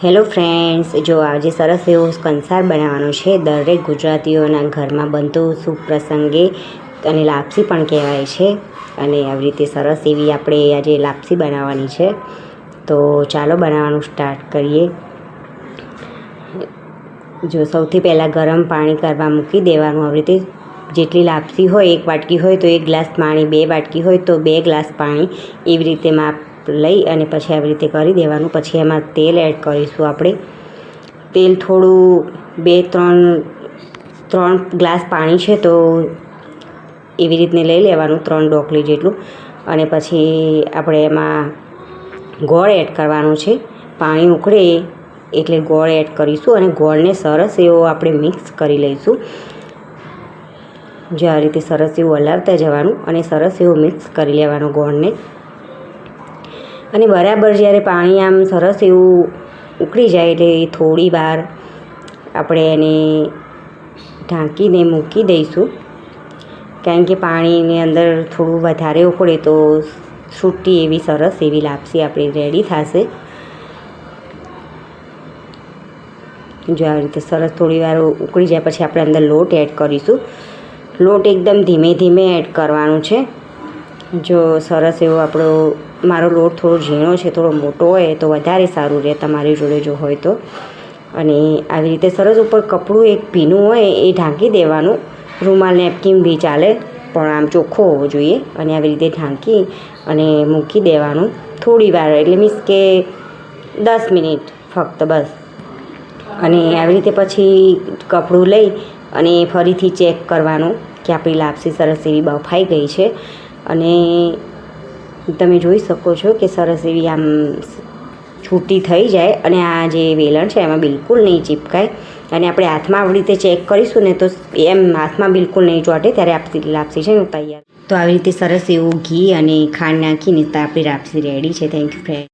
Hello friends, જો આજે સરસ એવો કંસાર બનાવવાનો છે. દરેક ગુજરાતીઓના ઘરમાં બનતું શુભ પ્રસંગે અને લાપસી પણ કહેવાય છે. અને આવી રીતે સરસ એવી આપણે આજે લાપસી બનાવવાની છે. તો ચાલો બનાવવાનું સ્ટાર્ટ કરીએ. જો સૌથી પહેલાં ગરમ પાણી કરવા મૂકી દેવાનું. આવી રીતે જેટલી લાપસી હોય, 1 વાટકી હોય તો 1 ગ્લાસ પાણી, 2 વાટકી હોય તો 2 ગ્લાસ પાણી, એવી રીતે માપ લઈ અને પછી આવી રીતે કરી દેવાનું. પછી એમાં તેલ એડ કરીશું આપણે. તેલ થોડું 3 ગ્લાસ પાણી છે તો એવી રીતને લઈ લેવાનું, 3 ડોકલી જેટલું. અને પછી આપણે એમાં ગોળ એડ કરવાનું છે. પાણી ઉકળે એટલે ગોળ એડ કરીશું અને ગોળને સરસ એવો આપણે મિક્સ કરી લઈશું. જો આ રીતે સરસ એવું હલાવતા જવાનું અને સરસ એવું મિક્સ કરી લેવાનું ગોળને. અને બરાબર જ્યારે પાણી આમ સરસ એવું ઉકળી જાય એટલે થોડી વાર આપણે એને ઢાંકીને મૂકી દઈશું. કારણ કે પાણીની અંદર થોડું વધારે ઉકળે તો છૂટી એવી સરસ એવી લાપસી આપણી રેડી થશે. જો આવી રીતે સરસ થોડી વાર ઉકળી જાય પછી આપણે અંદર લોટ એડ કરીશું. લોટ એકદમ ધીમે ધીમે એડ કરવાનું છે. જો સરસ એવો મારો લોટ થોડો ઝીણો છે, થોડો મોટો હોય તો વધારે સારું રહે તમારી જોડે જો હોય તો. અને આવી રીતે સરસ ઉપર કપડું એક ભીનું હોય એ ઢાંકી દેવાનું. રૂમાલ નેપકિન બી ચાલે પણ આમ ચોખ્ખો હોવો જોઈએ. અને આવી રીતે ઢાંકી અને મૂકી દેવાનું થોડી વાર, એટલે મીન્સ કે 10 મિનિટ ફક્ત, બસ. અને આવી રીતે પછી કપડું લઈ અને ફરીથી ચેક કરવાનું કે આપણી લાપસી સરસ એવી બફાઈ ગઈ છે. અને તમે જોઈ શકો છો કે સરસ એવી આમ છૂટી થઈ જાય અને આ જે વેલણ છે એમાં બિલકુલ નહીં ચીપકાય. અને આપણે હાથમાં આવી રીતે ચેક કરીશું ને તો એમ હાથમાં બિલકુલ નહીં ચોંટે, ત્યારે આપણી લાપસી છે ને તૈયાર. તો આવી રીતે સરસ એવું ઘી અને ખાંડ નાખીને આપણી લાપસી રેડી છે. Thank you friend.